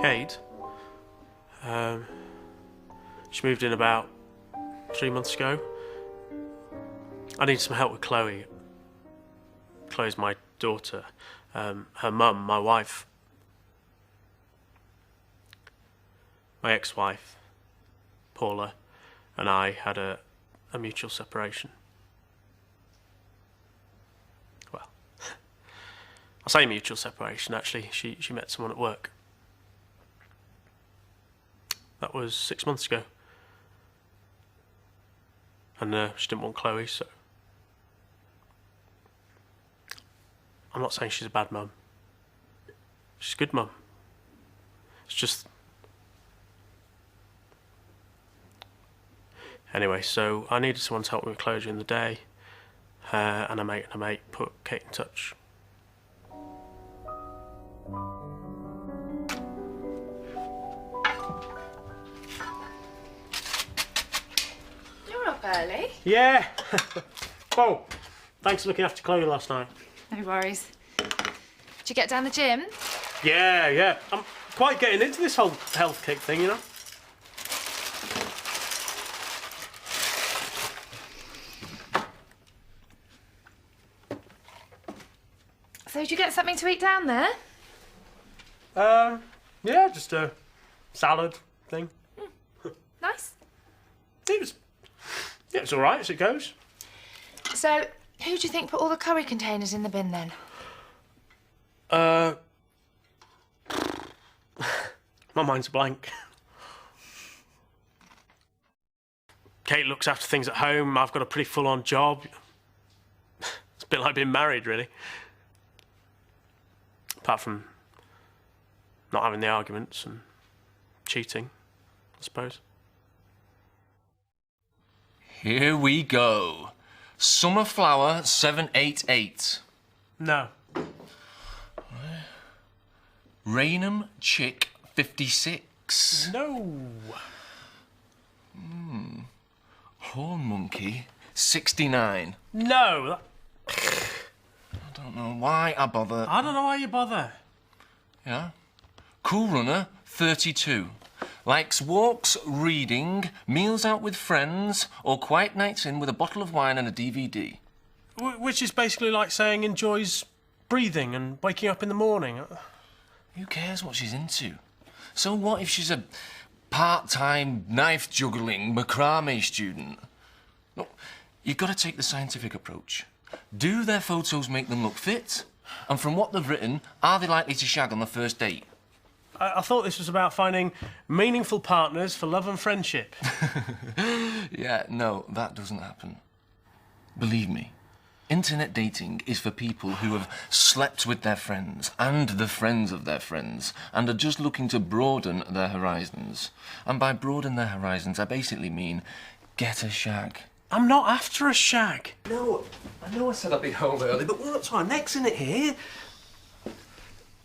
Kate, she moved in about 3 months ago. I need some help with Chloe. Chloe's my daughter. Her mum, my wife, my ex-wife, Paula, and I had a mutual separation. Well, I say mutual separation, actually. She met someone at work. That was 6 months ago. And she didn't want Chloe, so... I'm not saying she's a bad mum. She's a good mum. It's just... Anyway, so I needed someone to help me with Chloe during the day. And a mate put Kate in touch. You're up early. Yeah! Oh, thanks for looking after Chloe last night. No worries. Did you get down the gym? Yeah. I'm quite getting into this whole health kick thing, you know? So did you get something to eat down there? Yeah, just a salad thing. Nice. It was all right as it goes. So, who do you think put all the curry containers in the bin then? My mind's a blank. Kate looks after things at home. I've got a pretty full-on job. It's a bit like being married, really. Apart from not having the arguments and cheating, I suppose. Here we go. Summer Flower 788. No. Rainham Chick 56. No. Horn Monkey 69. No. I don't know why I bother. I don't know why you bother. Yeah. Cool Runner 32. Likes walks, reading, meals out with friends, or quiet nights in with a bottle of wine and a DVD. Which is basically like saying enjoys breathing and waking up in the morning. Who cares what she's into? So what if she's a part-time knife juggling macrame student? Look, you've got to take the scientific approach. Do their photos make them look fit? And from what they've written, are they likely to shag on the first date? I thought this was about finding meaningful partners for love and friendship. Yeah, no, that doesn't happen. Believe me, internet dating is for people who have slept with their friends and the friends of their friends and are just looking to broaden their horizons. And by broaden their horizons, I basically mean get a shag. I'm not after a shag. No, I know I said I'd be home early, but we're up to our necks in it here.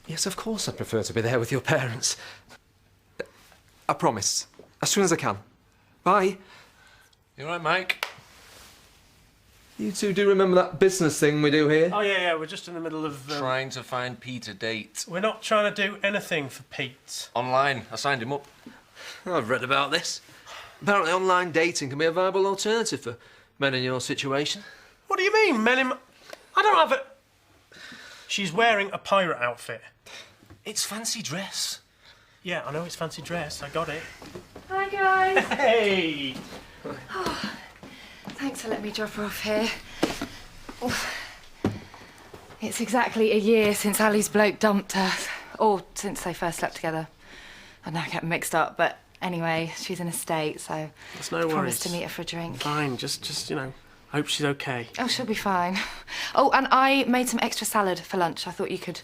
Yes, of course I'd prefer to be there with your parents. I promise. As soon as I can. Bye. You all right, Mike? You two do remember that business thing we do here? Oh, yeah, we're just in the middle of... Trying to find Pete a date. We're not trying to do anything for Pete. Online. I signed him up. I've read about this. Apparently online dating can be a viable alternative for men in your situation. What do you mean, men in... I don't have a... She's wearing a pirate outfit. It's fancy dress. Yeah, I know it's fancy dress. I got it. Hi, guys. Hey! Oh, thanks for letting me drop her off here. Oh, it's exactly a year since Ali's bloke dumped her. Or since they first slept together. I know I get mixed up, but anyway, she's in a state, so... That's no worries. Promised to meet her for a drink. Fine, just, you know, hope she's okay. Oh, she'll be fine. Oh, and I made some extra salad for lunch. I thought you could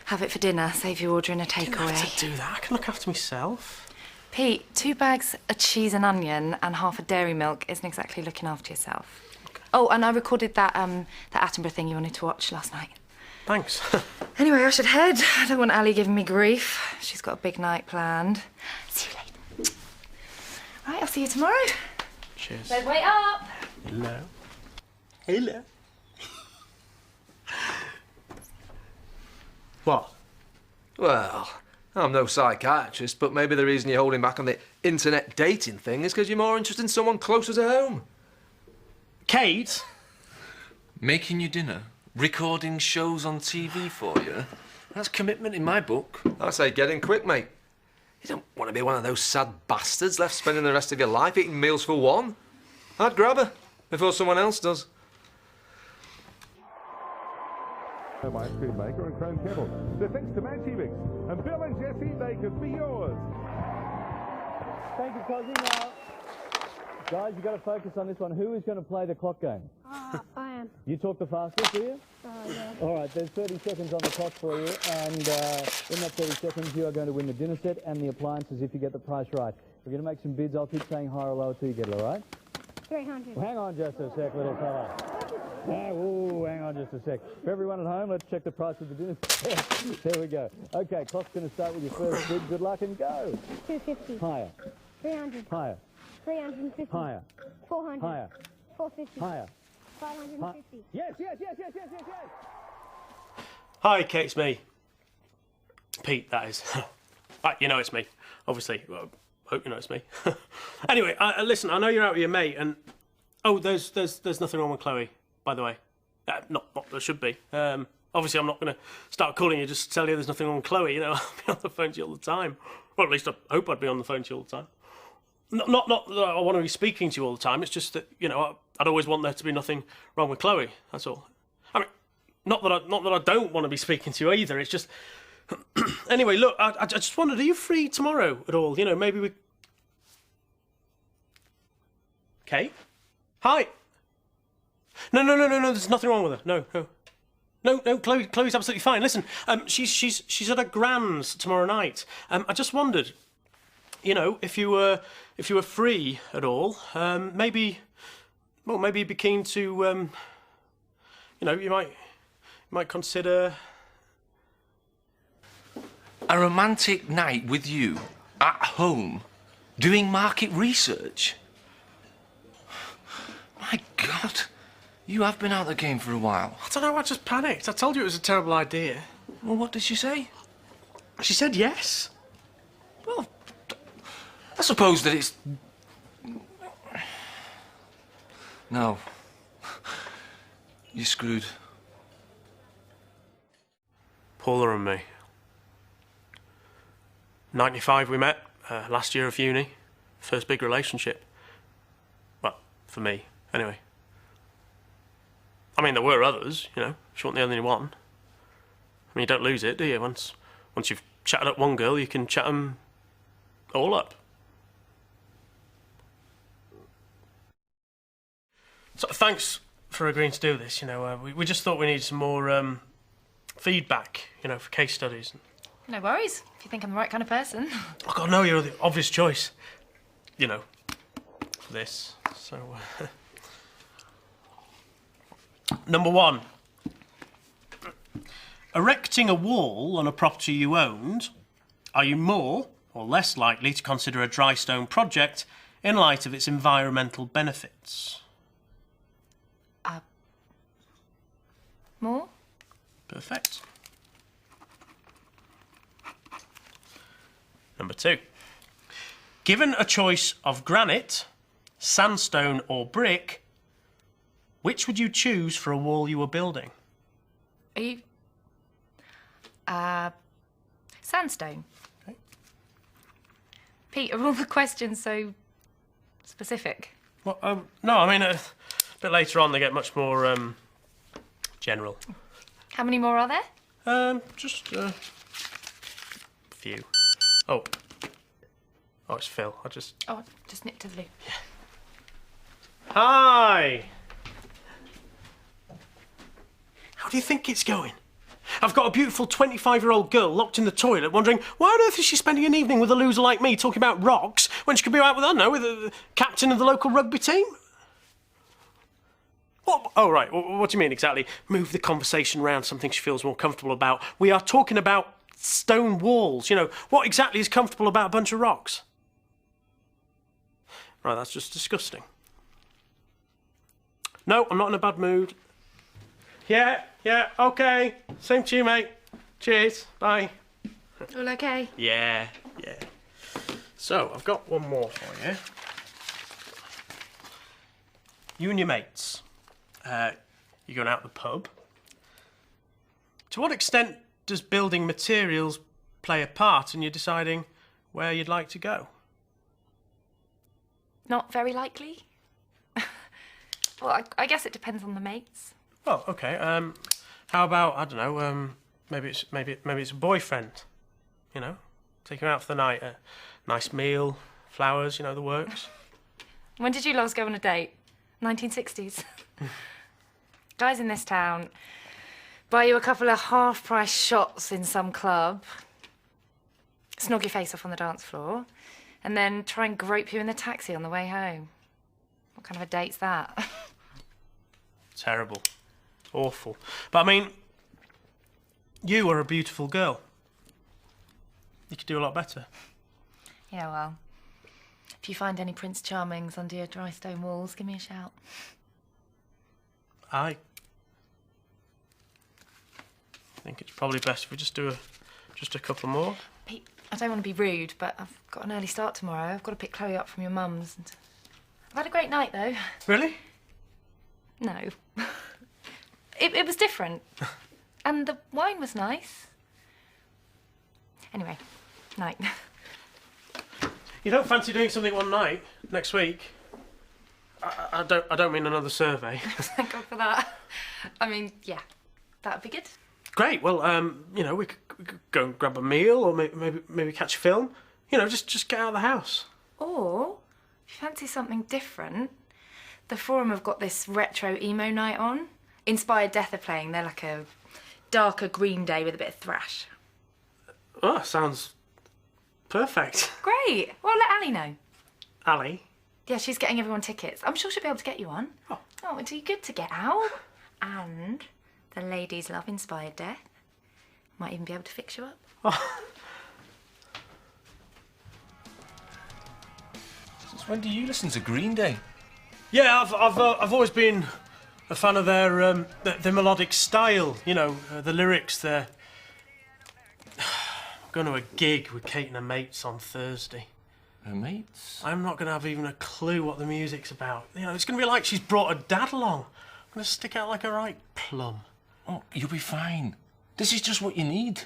have it for dinner, save you ordering a takeaway. You don't have to do that. I can look after myself. Pete, 2 bags of cheese and onion and half a dairy milk isn't exactly looking after yourself. Okay. Oh, and I recorded that Attenborough thing you wanted to watch last night. Thanks. Anyway, I should head. I don't want Ali giving me grief. She's got a big night planned. See you later. Right, I'll see you tomorrow. Cheers. Don't wait up. Hello. Hello. What? Well, I'm no psychiatrist, but maybe the reason you're holding back on the internet dating thing is because you're more interested in someone closer to home. Kate? Making you dinner, recording shows on TV for you. That's commitment in my book. I say get in quick, mate. You don't want to be one of those sad bastards left spending the rest of your life eating meals for one. I'd grab her before someone else does. My ice cream maker and Crown Kettle. So thanks to Manchi Mix. And Bill and Jesse, they could be yours. Thank you, Cosy. Now, guys, you've got to focus on this one. Who is going to play the clock game? I am. You talk the fastest, do you? Yeah. All right, there's 30 seconds on the clock for you, and in that 30 seconds, you are going to win the dinner set and the appliances if you get the price right. We're going to make some bids. I'll keep saying higher or lower till you get it, all right? 300. Well, hang on just a sec, little fella. Oh, hang on just a sec. For everyone at home, let's check the price of the dinner set. There we go. Okay, clock's going to start with your first bid. Good luck and go. 250. Higher. 300. Higher. 350. Higher. 400. Higher. 450. Higher. 550. Yes. Hi, Kate, it's me. Pete, that is. Right, you know it's me, obviously. Well, hope you know it's me. Anyway, listen, I know you're out with your mate, and... Oh, there's nothing wrong with Chloe, by the way. Not there should be. Obviously, I'm not going to start calling you just to tell you there's nothing wrong with Chloe. You know, I'll be on the phone to you all the time. Well, at least I hope I'd be on the phone to you all the time. Not that I want to be speaking to you all the time. It's just that, you know, I'd always want there to be nothing wrong with Chloe. That's all. I mean, not that I don't want to be speaking to you either. It's just... Anyway, look, I just wondered, are you free tomorrow at all? You know, maybe we... Kate? Hi. No. There's nothing wrong with her. No. Chloe's absolutely fine. Listen, she's at her grand's tomorrow night. I just wondered, you know, if you were free at all, maybe you'd be keen to, you know, you might consider A romantic night with you at home, doing market research. My God, you have been out of the game for a while. I don't know, I just panicked. I told you it was a terrible idea. Well, what did she say? She said yes. Well, I suppose that it's... No. You're screwed. Paula and me. 95 we met, last year of uni. First big relationship. Well, for me, anyway. I mean, there were others, you know. She wasn't the only one. I mean, you don't lose it, do you? Once you've chatted up one girl, you can chat them all up. So thanks for agreeing to do this. You know, we just thought we needed some more feedback, you know, for case studies. No worries, if you think I'm the right kind of person. Oh God, no, you're the obvious choice, you know, for this. So, Number 1. Erecting a wall on a property you owned, are you more or less likely to consider a dry stone project in light of its environmental benefits? More? Perfect. Number 2. Given a choice of granite, sandstone or brick, which would you choose for a wall you were building? Are you... Sandstone. Okay. Pete, are all the questions so specific? Well, no, I mean, a bit later on they get much more general. How many more are there? Just a few. Oh, it's Phil. Oh, just nip to the loo. Hi! How do you think it's going? I've got a beautiful 25-year-old girl locked in the toilet wondering why on earth is she spending an evening with a loser like me talking about rocks when she could be out with, I don't know, with the captain of the local rugby team? What? Oh, right. What do you mean exactly? Move the conversation around something she feels more comfortable about. We are talking about stone walls. You know, what exactly is comfortable about a bunch of rocks? Right, that's just disgusting. No, I'm not in a bad mood. Yeah, okay. Same to you, mate. Cheers. Bye. All okay? Yeah. So, I've got one more for you. You and your mates, you're going out the pub. To what extent does building materials play a part in you deciding where you'd like to go? Not very likely. Well, I guess it depends on the mates. Well, okay. How about, I don't know, maybe it's a boyfriend, you know? Take him out for the night, a nice meal, flowers, you know, the works. When did you last go on a date? 1960s? Guys in this town buy you a couple of half-price shots in some club, snog your face off on the dance floor, and then try and grope you in the taxi on the way home. What kind of a date's that? Terrible. Awful. But I mean, you are a beautiful girl. You could do a lot better. Yeah, well, if you find any Prince Charmings under your dry stone walls, give me a shout. I think it's probably best if we just do just a couple more. Pete, I don't want to be rude, but I've got an early start tomorrow. I've got to pick Chloe up from your mum's. And I've had a great night, though. Really? No. It was different. And the wine was nice. Anyway, night. You don't fancy doing something one night next week? I don't mean another survey. Thank God for that. I mean, yeah, that would be good. Great. Well, you know, we could go and grab a meal, or maybe catch a film. You know, just get out of the house. Or, if you fancy something different, the Forum have got this retro emo night on. Inspired Death are playing. They're like a darker Green Day with a bit of thrash. Oh, sounds perfect. Great. Well, let Ali know. Ali? Yeah, she's getting everyone tickets. I'm sure she'll be able to get you one. Oh, it's good to get out. And the ladies love Inspired Death. Might even be able to fix you up. Oh. Since when do you listen to Green Day? Yeah, I've always been a fan of their melodic style. You know, the lyrics. They're going to a gig with Kate and her mates on Thursday. Her mates? I'm not going to have even a clue what the music's about. You know, it's going to be like she's brought her dad along. I'm going to stick out like a right plum. Oh, you'll be fine. This is just what you need.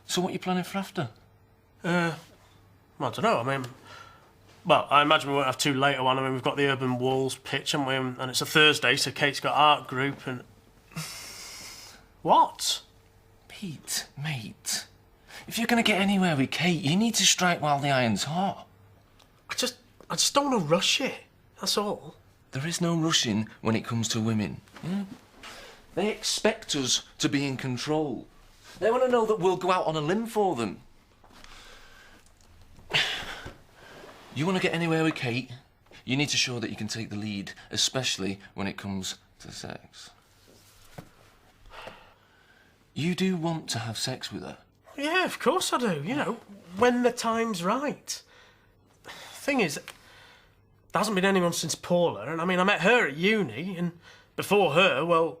So what are you planning for after? Well, I don't know. I mean, well, I imagine we won't have too late a one. I mean, we've got the Urban Walls pitch, haven't we? And it's a Thursday, so Kate's got art group and... What? Pete, mate. If you're going to get anywhere with Kate, you need to strike while the iron's hot. I just don't want to rush it. That's all. There is no rushing when it comes to women. Yeah? They expect us to be in control. They want to know that we'll go out on a limb for them. You want to get anywhere with Kate, you need to show that you can take the lead, especially when it comes to sex. You do want to have sex with her? Yeah, of course I do. You know, when the time's right. Thing is, there hasn't been anyone since Paula, and I mean, I met her at uni, and before her, well,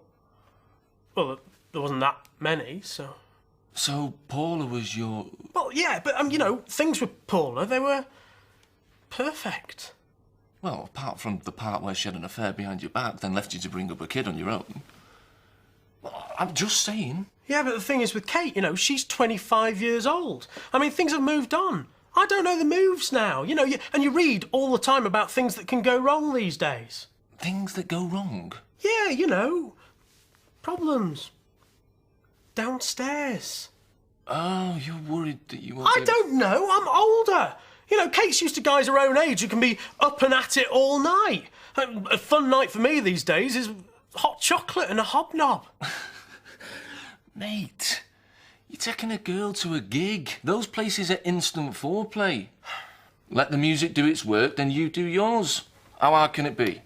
there wasn't that many, so... So Paula was your... Well, yeah, but, you know, things with Paula, they were perfect. Well, apart from the part where she had an affair behind your back, then left you to bring up a kid on your own. Well, I'm just saying. Yeah, but the thing is with Kate, you know, she's 25 years old. I mean, things have moved on. I don't know the moves now, you know, and you read all the time about things that can go wrong these days. Things that go wrong? Yeah, you know, problems. Downstairs. Oh, you're worried that you won't... I don't know, I'm older. You know, Kate's used to guys her own age who can be up and at it all night. A fun night for me these days is hot chocolate and a hobnob. Mate, you're taking a girl to a gig. Those places are instant foreplay. Let the music do its work, then you do yours. How hard can it be?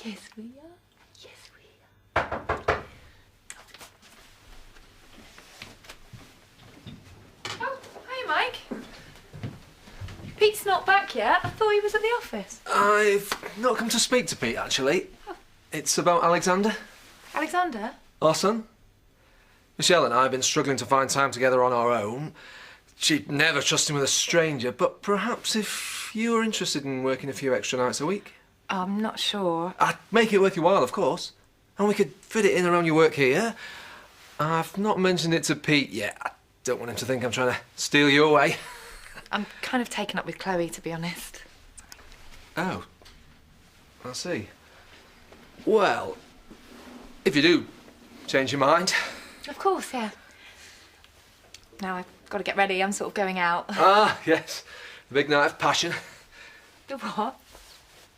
Yes, we are. Yes, we are. Oh, hey, Mike. Pete's not back yet. I thought he was at the office. I've not come to speak to Pete, actually. It's about Alexander. Alexander? Our son. Michelle and I have been struggling to find time together on our own. She'd never trust him with a stranger, but perhaps if you were interested in working a few extra nights a week. I'm not sure. I'd make it worth your while, of course. And we could fit it in around your work here. I've not mentioned it to Pete yet. I don't want him to think I'm trying to steal you away. I'm kind of taken up with Chloe, to be honest. Oh, I see. Well, if you do change your mind. Of course, yeah. Now I've got to get ready. I'm sort of going out. Ah, yes. The big night of passion. The what?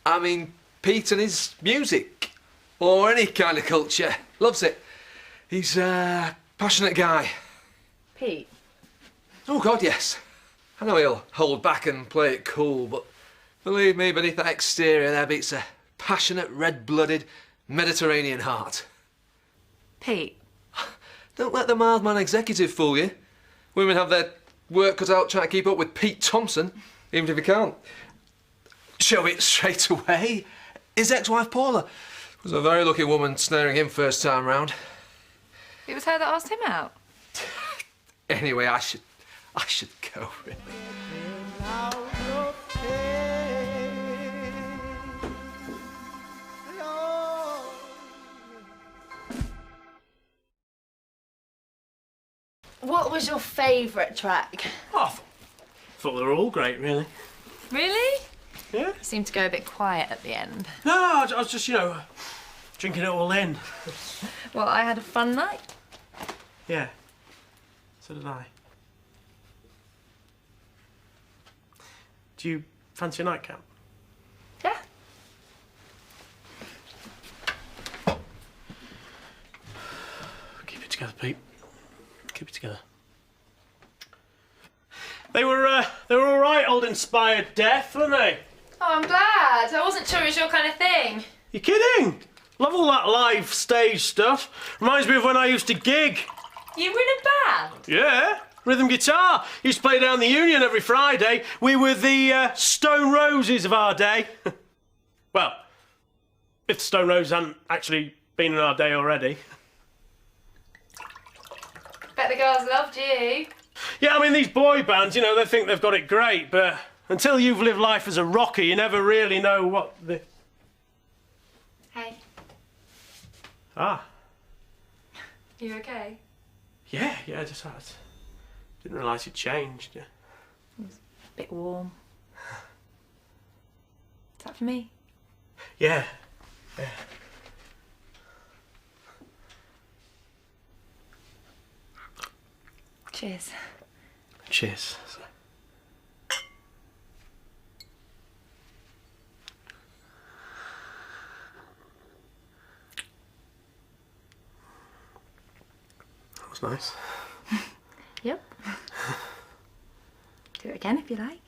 I mean, Pete and his music. Or any kind of culture. Loves it. He's a passionate guy. Pete? Oh, God, yes. I know he'll hold back and play it cool, but believe me, beneath that exterior there beats a passionate, red-blooded Mediterranean heart. Pete? Don't let the mild-man executive fool you. Women have their work cut out trying to keep up with Pete Thompson, even if he can't show it straight away. His ex-wife, Paula, was a very lucky woman snaring him first time round. It was her that asked him out. Anyway, I should go, really. What was your favourite track? Oh, I thought they were all great, really. Really? Yeah? You seemed to go a bit quiet at the end. No, I was just, drinking it all in. Well, I had a fun night. Yeah. So did I. Do you fancy a nightcap? Yeah. Keep it together, Pete. Keep it together. They were all right, old Inspired Death, weren't they? Oh, I'm glad. I wasn't sure it was your kind of thing. You kidding? Love all that live stage stuff. Reminds me of when I used to gig. You were in a band? Yeah, rhythm guitar. Used to play down the Union every Friday. We were the Stone Roses of our day. Well, if the Stone Roses hadn't actually been in our day already. Bet the girls loved you. Yeah, I mean, these boy bands, they think they've got it great, but until you've lived life as a rocker, you never really know what the... Hey, Ah, you okay? yeah, just had. Didn't realise it changed. Yeah. A bit warm. Is that for me? Yeah. Cheers. Cheers. That was nice. Yep. Do it again if you like.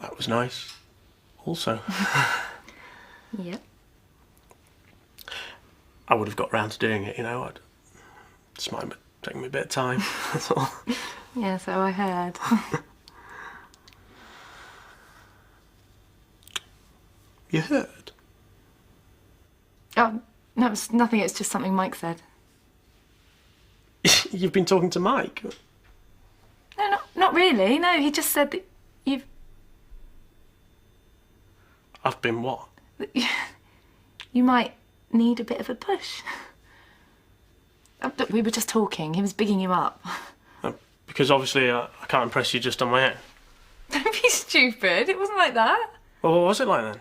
That was nice. Also. Yep. I would have got round to doing it, Just might take me a bit of time, that's all. Yeah, so I heard. You heard? Oh, no, it's nothing. It's just something Mike said. You've been talking to Mike? No, not really. No, he just said that you've... I've been what? You might need a bit of a push. Look, we were just talking. He was bigging you up. Because obviously I can't impress you just on my own. Don't be stupid. It wasn't like that. Well, what was it like then?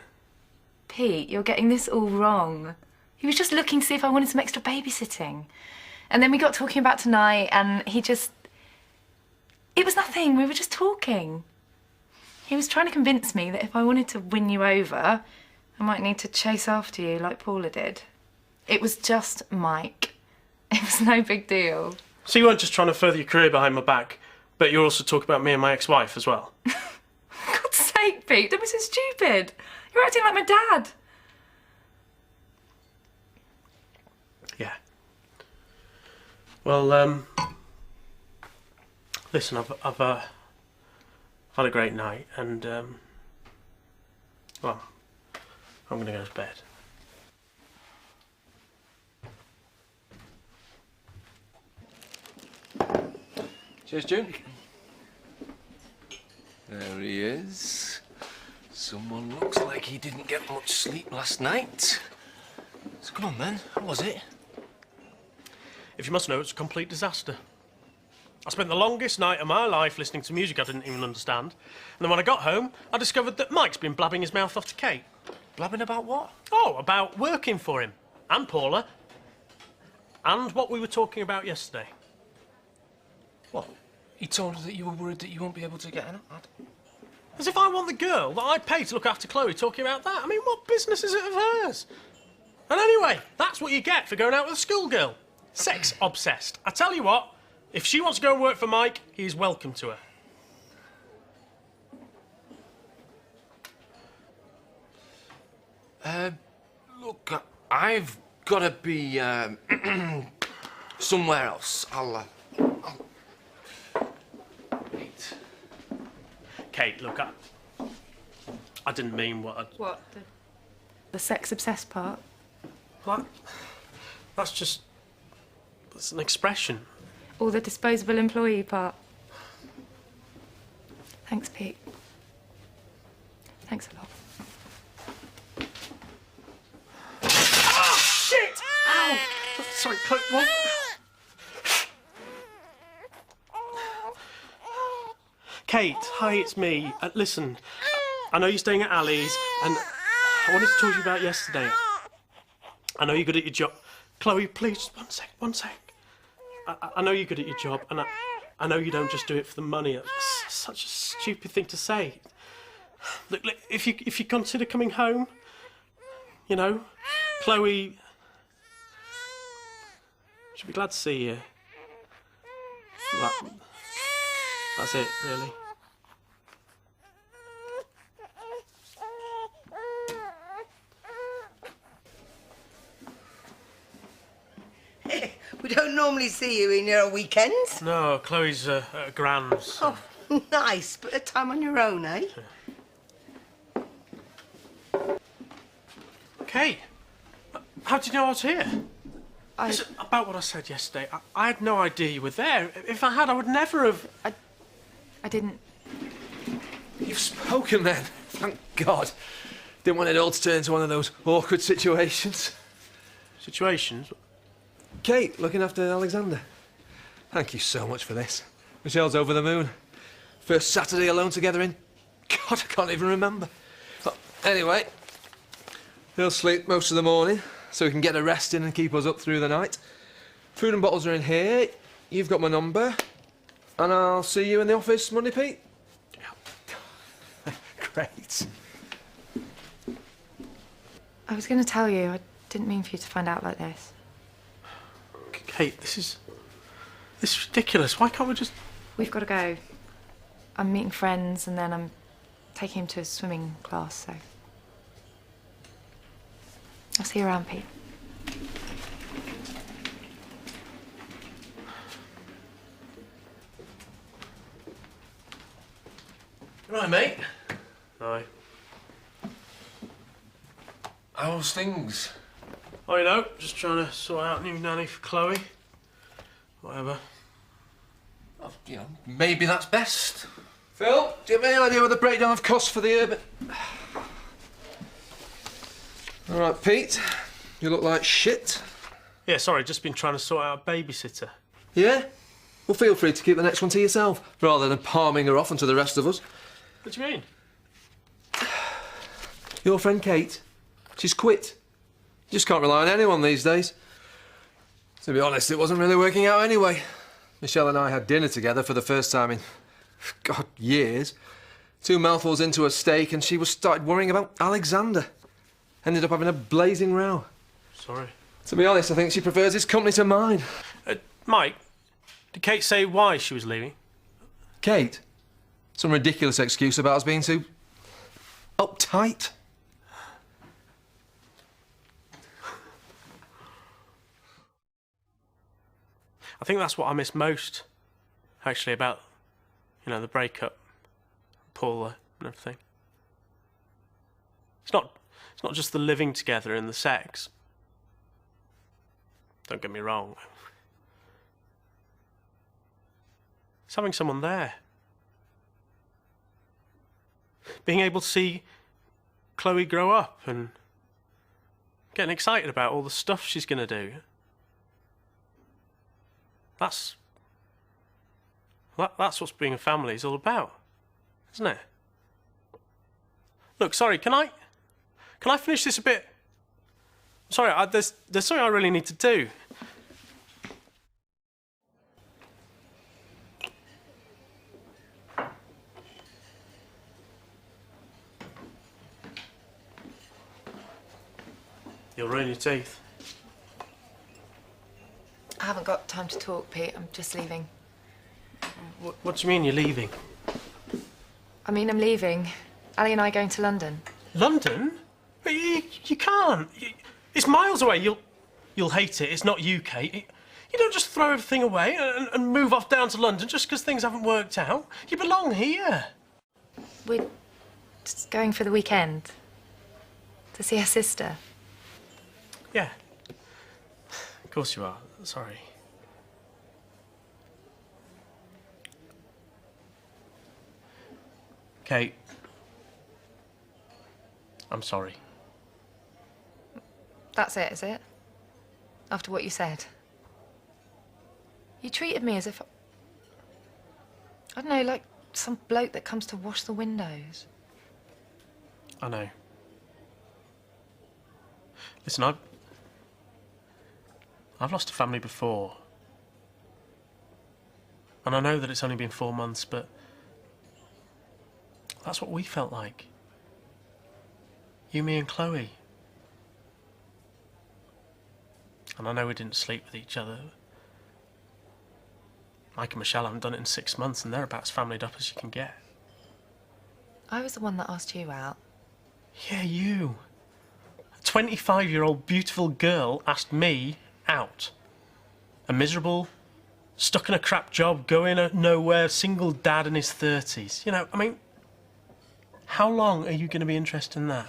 Pete, you're getting this all wrong. He was just looking to see if I wanted some extra babysitting. And then we got talking about tonight and he just... It was nothing. We were just talking. He was trying to convince me that if I wanted to win you over, I might need to chase after you like Paula did. It was just Mike. It was no big deal. So you weren't just trying to further your career behind my back, but you're also talking about me and my ex-wife as well? For God's sake, Pete, don't be so stupid. You're acting like my dad. Yeah. Well, listen, I've had a great night, and Well, I'm going to go to bed. Cheers, June. There he is. Someone looks like he didn't get much sleep last night. So come on then, how was it? If you must know, it's a complete disaster. I spent the longest night of my life listening to music I didn't even understand. And then when I got home, I discovered that Mike's been blabbing his mouth off to Kate. Blabbing about what? Oh, about working for him. And Paula. And what we were talking about yesterday. What? He told her that you were worried that you won't be able to get an ad. As if I want the girl that I pay to look after Chloe talking about that. I mean, what business is it of hers? And anyway, that's what you get for going out with a schoolgirl. Sex obsessed. I tell you what, if she wants to go and work for Mike, he's welcome to her. Look, I've got to be somewhere else. I'll... Wait. Kate, look, I didn't mean what I... What? The sex obsessed part? What? That's just... That's an expression. Or the disposable employee part? Thanks, Pete. Thanks a lot. Oh, shit! Ow! Sorry, Chloe, what? Kate, hi, it's me. Listen, I know you're staying at Ali's, and I wanted to talk to you about yesterday. I know you're good at your job. Chloe, please, just one sec. I know you're good at your job, and I know you don't just do it for the money. It's such a stupid thing to say. Look, if you consider coming home, you know, Chloe should be glad to see you. That's it, really. We don't normally see you in your weekends. No, Chloe's at Grand's. Oh, nice. Bit of time on your own, eh? Kate, how did you know I was here? I Listen, about what I said yesterday, I had no idea you were there. If I had, I would never have... I didn't... You've spoken then. Thank God. Didn't want it all to turn into one of those awkward situations. Situations? Kate, looking after Alexander. Thank you so much for this. Michelle's over the moon. First Saturday alone together in... God, I can't even remember. But anyway, he'll sleep most of the morning, so he can get a rest in and keep us up through the night. Food and bottles are in here. You've got my number. And I'll see you in the office Monday, Pete? Yeah. Great. I was going to tell you, I didn't mean for you to find out like this. Kate, this is ridiculous. Why can't we just... We've got to go. I'm meeting friends and then I'm taking him to a swimming class, so... I'll see you around, Pete. Right, mate. Aye. How's things? Oh, you know, just trying to sort out a new nanny for Chloe. Whatever. Well, you know, maybe that's best. Phil, do you have any idea what the breakdown of costs for the urban... All right, Pete. You look like shit. Yeah, sorry, just been trying to sort out a babysitter. Yeah? Well, feel free to keep the next one to yourself, rather than palming her off onto the rest of us. What do you mean? Your friend Kate, she's quit. You just can't rely on anyone these days. To be honest, it wasn't really working out anyway. Michelle and I had dinner together for the first time in, God, years. 2 mouthfuls into a steak and she started worrying about Alexander. Ended up having a blazing row. Sorry. To be honest, I think she prefers his company to mine. Mike, did Kate say why she was leaving? Kate? Some ridiculous excuse about us being too... uptight. I think that's what I miss most, actually, about, you know, the breakup, Paula and everything. It's not just the living together and the sex. Don't get me wrong. It's having someone there. Being able to see Chloe grow up and getting excited about all the stuff she's going to do. That's what being a family is all about, isn't it? Look, sorry, can I finish this a bit? Sorry, there's something I really need to do. You'll ruin your teeth. I haven't got time to talk, Pete. I'm just leaving. What do you mean you're leaving? I mean, I'm leaving. Ali and I are going to London. London? You can't. It's miles away. You'll hate it. It's not UK. You don't just throw everything away and move off down to London just because things haven't worked out. You belong here. We're just going for the weekend to see her sister. Yeah. Of course you are. Sorry. Kate. I'm sorry. That's it, is it? After what you said? You treated me as if... I don't know, like some bloke that comes to wash the windows. I know. Listen, I've lost a family before. And I know that it's only been 4 months, but that's what we felt like. You, me and Chloe. And I know we didn't sleep with each other. Mike and Michelle haven't done it in 6 months, and they're about as familyed up as you can get. I was the one that asked you out. Yeah, you. A 25-year-old beautiful girl asked me out. A miserable, stuck in a crap job, going nowhere, single dad in his 30s. You know, I mean, how long are you going to be interested in that?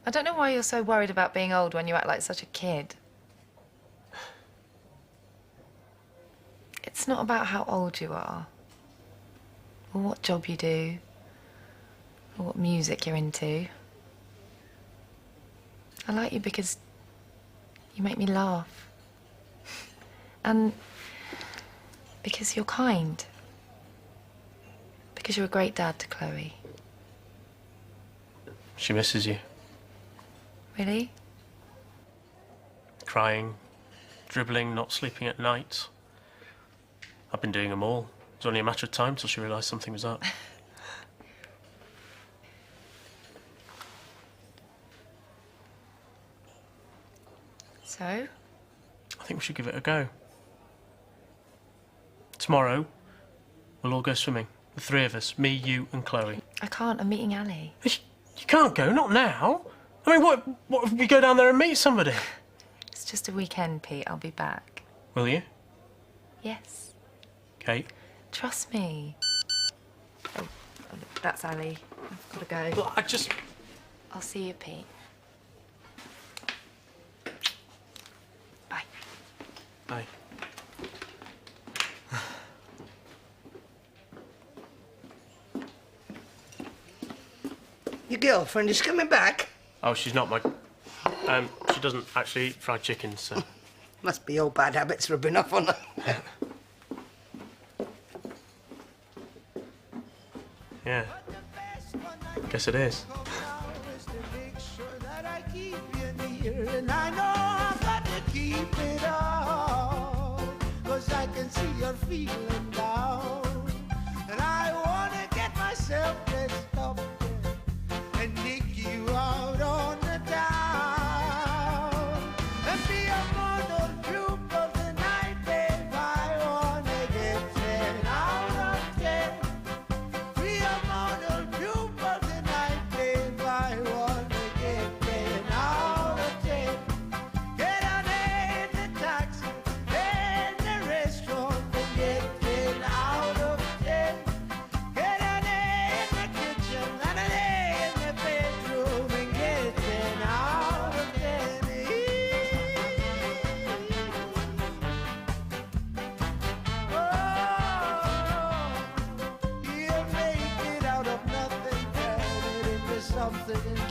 I don't know why you're so worried about being old when you act like such a kid. It's not about how old you are, or what job you do, or what music you're into. I like you because you make me laugh. And because you're kind. Because you're a great dad to Chloe. She misses you. Really? Crying, dribbling, not sleeping at night. I've been doing them all. It's only a matter of time till she realised something was up. So? I think we should give it a go. Tomorrow, we'll all go swimming. The three of us, me, you and Chloe. I can't, I'm meeting Ali. You can't go, not now. I mean, what if we go down there and meet somebody? It's just a weekend, Pete. I'll be back. Will you? Yes. Kate? Trust me. Oh, that's Ali. I've got to go. Well, I just... I'll see you, Pete. Bye. Bye. Your girlfriend is coming back? Oh, she's not my... she doesn't actually eat fried chicken, so... Must be all bad habits rubbing off on her. Yeah. Guess it is. And I know I've got to keep it up, 'cause I can see you're feeling down. And I want to get myself dressed up and take you out on the town and be a model group of the night, babe. I want to get 10 out of 10. Be a model group of the night, babe. I want to get 10 out of 10. Get on in the taxi, in the restaurant, and get 10 something